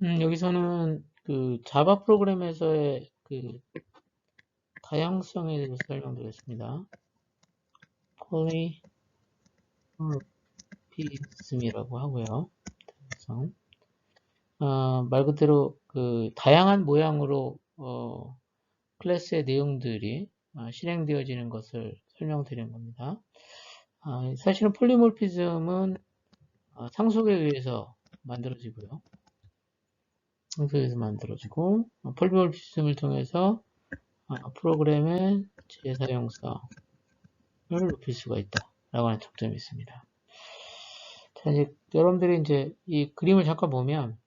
여기서는 그 자바 프로그램에서의 그 다양성에 대해서 설명드렸습니다. 폴리모피즘이라고 하고요. 다양성. 말 그대로 그 다양한 모양으로 클래스의 내용들이 실행되어지는 것을 설명드린 겁니다. 사실은 폴리모피즘은 상속에 의해서 만들어지고요. 상속에서 만들어지고 폴리모피즘을 통해서 프로그램의 재사용성을 높일 수가 있다라고 하는 장점이 있습니다. 자, 이제 여러분들이 이제 이 그림을 잠깐 보면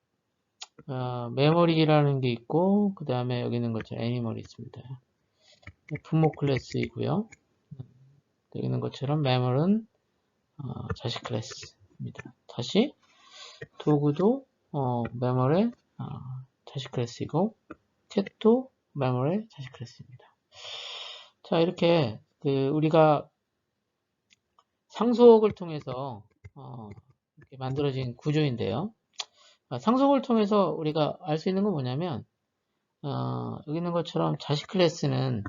메모리라는 게 있고 그 다음에 여기 있는 것처럼 애니멀이 있습니다. 부모 클래스이고요. 여기 있는 것처럼 매몰은 자식 클래스입니다. 다시 도구도 매몰의 자식 클래스이고 캣도 매몰의 자식 클래스입니다. 자, 이렇게 우리가 상속을 통해서 이렇게 만들어진 구조인데요. 상속을 통해서 우리가 알 수 있는 건 뭐냐면 여기 있는 것처럼 자식 클래스는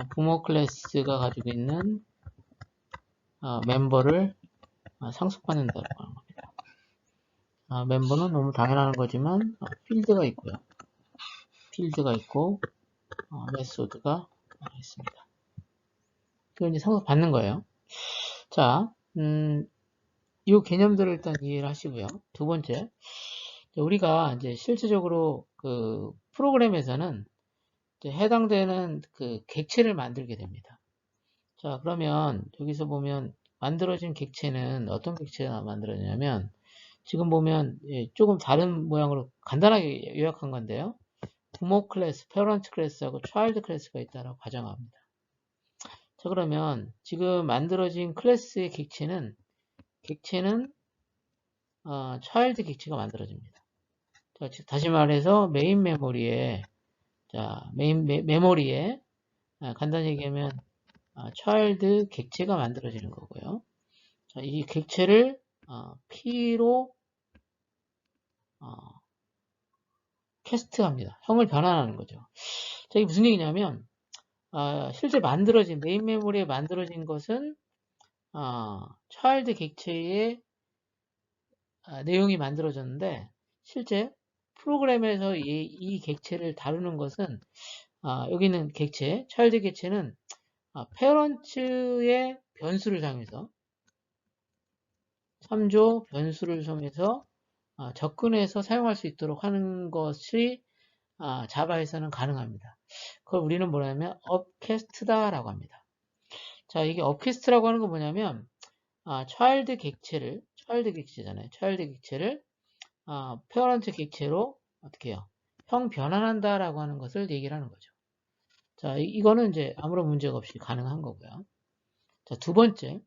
부모 클래스가 가지고 있는 멤버를 상속받는다고 하는 겁니다. 멤버는 너무 당연한 거지만 필드가 있고요. 필드가 있고 메소드가 있습니다. 그걸 이제 상속받는 거예요. 자, 이 개념들을 일단 이해를 하시고요. 두 번째, 우리가 이제 실질적으로 그 프로그램에서는 해당되는 그 객체를 만들게 됩니다. 자, 그러면 여기서 보면 만들어진 객체는 어떤 객체가 만들어지냐면 지금 보면 조금 다른 모양으로 간단하게 요약한 건데요. 부모 클래스, 페어런트 클래스하고 차일드 클래스가 있다고 가정합니다. 자, 그러면 지금 만들어진 클래스의 객체는 차일드 객체가 만들어집니다. 자, 다시 말해서 메인 메모리에 메모리에 간단히 얘기하면 차일드 객체가 만들어지는 거고요. 자, 이 객체를 P로 캐스트합니다. 형을 변환하는 거죠. 자, 이게 무슨 얘기냐면 실제 만들어진 메인 메모리에 만들어진 것은 차일드 객체의 내용이 만들어졌는데 실제 프로그램에서 이 객체를 다루는 것은 여기 있는 객체, 차일드 객체는 페어런츠의 변수를 사용해서 3조 변수를 사용해서 접근해서 사용할 수 있도록 하는 것이 자바에서는 가능합니다. 그걸 우리는 뭐냐면 업캐스트다라고 합니다. 자, 이게 업캐스트라고 하는 건 뭐냐면 차일드 객체잖아요. 차일드 객체를 페어런트 객체로 어떻게 해요? 형 변환한다라고 하는 것을 얘기를 하는 거죠. 자, 이거는 이제 아무런 문제가 없이 가능한 거고요. 자, 두 번째,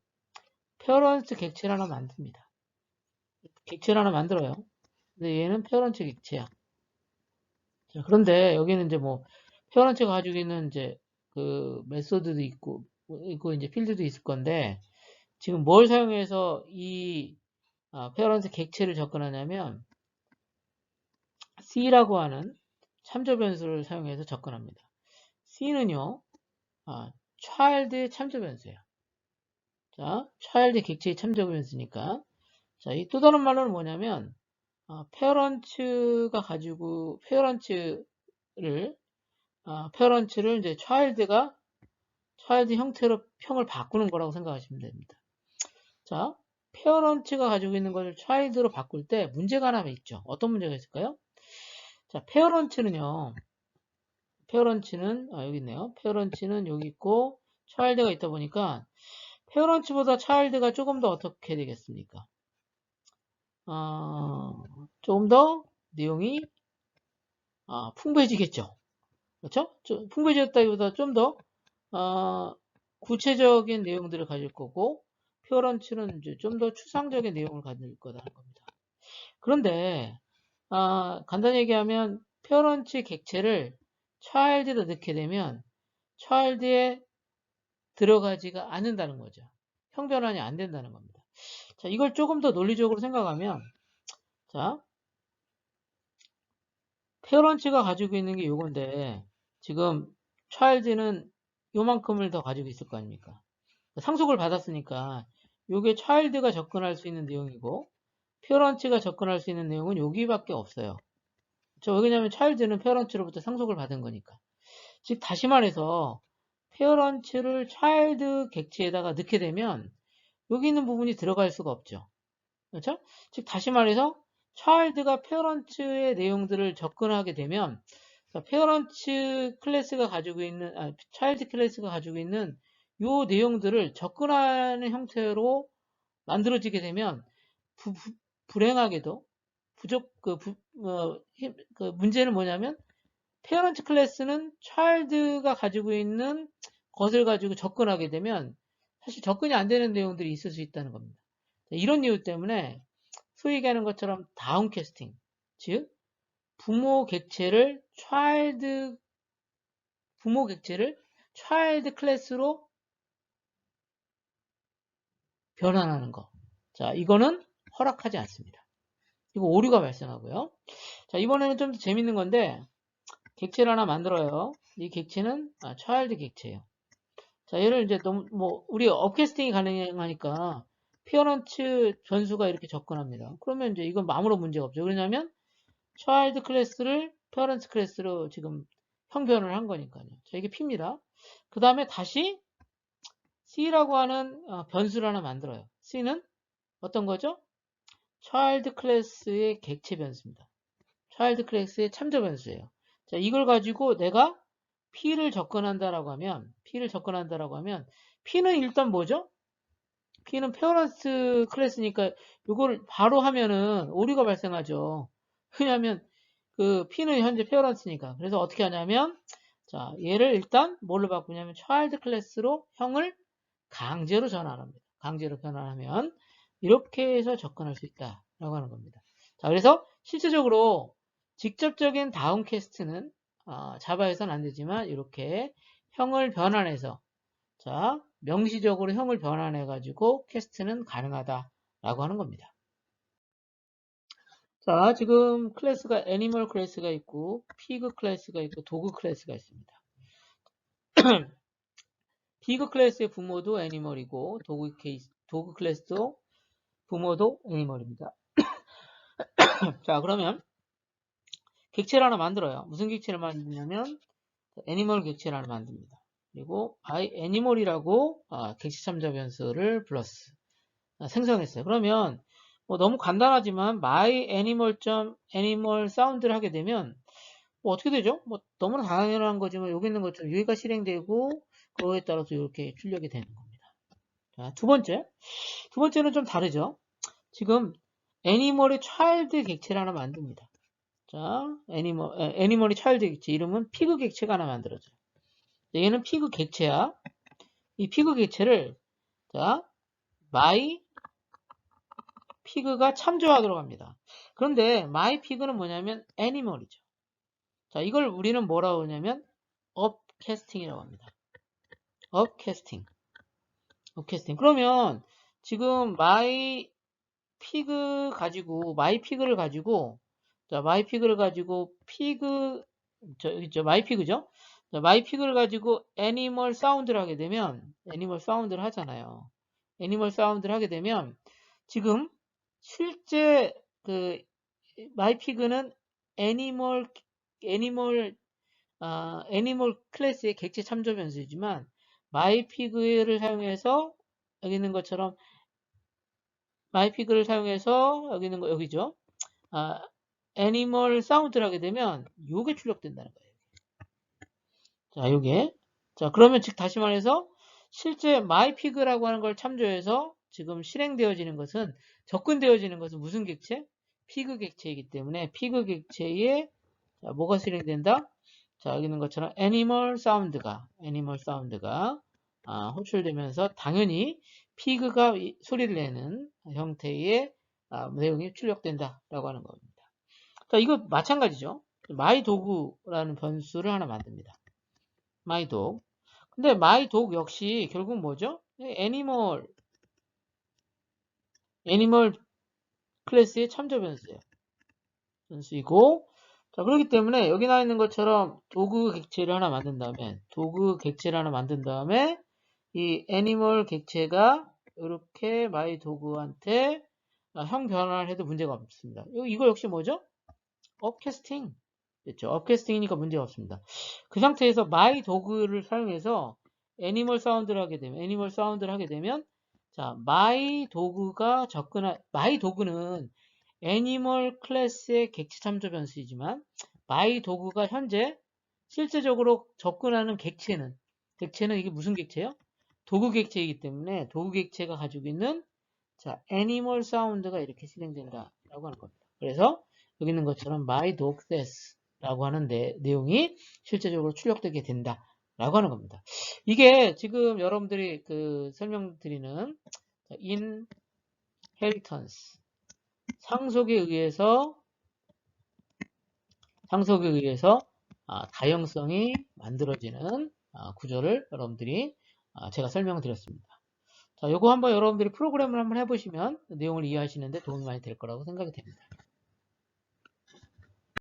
페어런트 객체를 하나 만듭니다. 객체를 하나 만들어요. 근데 얘는 페어런트 객체야. 자, 그런데 여기는 이제 뭐 페어런트가 가지고 있는 이제 그 메소드도 있고 이제 필드도 있을 건데 지금 뭘 사용해서 이 페어런트 객체를 접근하냐면 C라고 하는 참조 변수를 사용해서 접근합니다. C는요, child의 참조 변수예요. 자, child의 객체의 참조 변수니까. 자, 이 또 다른 말로는 뭐냐면, 페어런츠가 가지고, 페어런츠를 이제 child 형태로 형을 바꾸는 거라고 생각하시면 됩니다. 자, 페어런츠가 가지고 있는 것을 child로 바꿀 때 문제가 하나 있죠. 어떤 문제가 있을까요? 자, 페어런츠는 여기 있네요. 페어런츠는 여기 있고 차일드가 있다 보니까 페어런츠보다 차일드가 조금 더 어떻게 되겠습니까? 조금 더 내용이 풍부해지겠죠. 그렇죠? 풍부해졌다기보다 좀 더 구체적인 내용들을 가질 거고 페어런츠는 이제 좀 더 추상적인 내용을 가질 거다는 겁니다. 그런데 간단히 얘기하면 페어런츠 객체를 child에다 넣게 되면 child에 들어가지가 않는다는 거죠. 형 변환이 안 된다는 겁니다. 자, 이걸 조금 더 논리적으로 생각하면 자, 페어런츠가 가지고 있는 게 요건데 지금 child는 요만큼을 더 가지고 있을 거 아닙니까? 상속을 받았으니까 요게 child가 접근할 수 있는 내용이고 페어런츠가 접근할 수 있는 내용은 여기밖에 없어요. 왜냐면 child는 페어런츠로부터 상속을 받은 거니까. 즉 다시 말해서 페어런츠를 child 객체에다가 넣게 되면 여기 있는 부분이 들어갈 수가 없죠. 그렇죠? 즉 다시 말해서 child가 페어런츠의 내용들을 접근하게 되면 페어런츠 클래스가 가지고 있는 child 클래스가 가지고 있는 요 내용들을 접근하는 형태로 만들어지게 되면 불행하게도 문제는 뭐냐면 페어런트 클래스는 child가 가지고 있는 것을 가지고 접근하게 되면 사실 접근이 안 되는 내용들이 있을 수 있다는 겁니다. 이런 이유 때문에 소위 얘기하는 것처럼 다운캐스팅, 즉 부모 객체를 child 클래스로 변환하는 거. 자, 이거는 허락하지 않습니다. 이거 오류가 발생하고요. 자, 이번에는 좀 더 재밌는 건데 객체를 하나 만들어요. 이 객체는 child 객체예요. 자, 얘를 이제 너무 우리 업캐스팅이 가능하니까 페어런츠 변수가 이렇게 접근합니다. 그러면 이제 이건 아무런 문제가 없죠. 왜냐하면 child 클래스를 페어런츠 클래스로 지금 형변을 한 거니까요. 자, 이게 P입니다. 그 다음에 다시 C라고 하는 변수를 하나 만들어요. C는 어떤 거죠? child 클래스의 객체 변수입니다. child 클래스의 참조 변수예요. 자, 이걸 가지고 내가 P를 접근한다라고 하면 P는 일단 뭐죠? P는 페어런트 클래스니까 이걸 바로 하면은 오류가 발생하죠. 왜냐하면 그 P는 현재 페어런트니까. 그래서 어떻게 하냐면 자, 얘를 일단 뭘로 바꾸냐면 child 클래스로 형을 강제로 전환합니다. 강제로 변환하면 이렇게 해서 접근할 수 있다라고 하는 겁니다. 자, 그래서 실제적으로 직접적인 다운캐스트는 자바에서는 안 되지만 이렇게 형을 변환해서 자, 명시적으로 형을 변환해 가지고 캐스트는 가능하다라고 하는 겁니다. 자, 지금 클래스가 애니멀 클래스가 있고 피그 클래스가 있고 도그 클래스가 있습니다. 피그 클래스의 부모도 애니멀이고 도그 클래스도 부모도 애니멀입니다. 자, 그러면 객체를 하나 만들어요. 무슨 객체를 만드냐면 애니멀 객체를 하나 만듭니다. 그리고 애니멀이라고 객체 참조 변수를 플러스 생성했어요. 그러면 너무 간단하지만 myAnimal.animal 사운드를 하게 되면 어떻게 되죠? 너무나 당연한 거지만 여기 있는 것처럼 유의가 실행되고 그거에 따라서 이렇게 출력이 되는 겁니다. 자, 두 번째는 좀 다르죠. 지금 애니멀의 차일드 객체를 하나 만듭니다. 자, 애니멀의 차일드 객체 이름은 피그 객체가 하나 만들어져요. 얘는 피그 객체야. 이 피그 객체를 자, my 피그가 참조하도록 합니다. 그런데 my pig는 뭐냐면 애니멀이죠. 자, 이걸 우리는 뭐라고 하냐면 업캐스팅이라고 합니다. 업캐스팅. 그러면 지금 my pig를 가지고 자, my pig를 가지고 my pig죠. 자, my pig를 가지고 애니멀 사운드를 하게 되면 애니멀 사운드를 하잖아요. 애니멀 사운드를 하게 되면 지금 실제 그 my pig는 애니멀 클래스의 객체 참조 변수이지만 my pig를 사용해서 여기 있는 것처럼 my pig를 사용해서 여기 있는 거 여기죠. 애니멀 사운드를 하게 되면 요게 출력된다는 거예요. 자, 요게. 자, 그러면 즉 다시 말해서 실제 mypig라고 하는 걸 참조해서 지금 접근되어지는 것은 무슨 객체? 피그 객체이기 때문에 피그 객체에 뭐가 실행된다? 자, 여기 있는 것처럼 애니멀 사운드가 호출되면서 당연히 피그가 소리를 내는 형태의 내용이 출력된다라고 하는 겁니다. 자, 이거 마찬가지죠. myDog라는 변수를 하나 만듭니다. myDog. 근데 myDog 역시 결국 뭐죠? 애니멀 클래스의 참조 변수예요. 변수이고, 자, 그렇기 때문에 여기 나와 있는 것처럼 도구 객체를 하나 만든 다음에 이 애니멀 객체가 이렇게 my 도구한테 형 변환을 해도 문제가 없습니다. 이거 역시 뭐죠? 업캐스팅. 됐죠? 업캐스팅이니까 문제가 없습니다. 그 상태에서 my 도구를 사용해서 애니멀 사운드를 하게 되면 자, my 도구는 애니멀 클래스의 객체 참조 변수이지만 my 도구가 현재 실제적으로 접근하는 객체는 이게 무슨 객체예요? 도구 객체이기 때문에 도구 객체가 가지고 있는 자, 애니멀 사운드가 이렇게 실행된다라고 하는 겁니다. 그래서 여기 있는 것처럼 my dog says 라고 하는 내용이 실제적으로 출력되게 된다라고 하는 겁니다. 이게 지금 여러분들이 그 설명드리는 inheritance 상속에 의해서 다형성이 만들어지는 구조를 여러분들이 제가 설명드렸습니다. 자, 요거 한번 여러분들이 프로그램을 한번 해보시면 내용을 이해하시는데 도움이 많이 될 거라고 생각이 됩니다.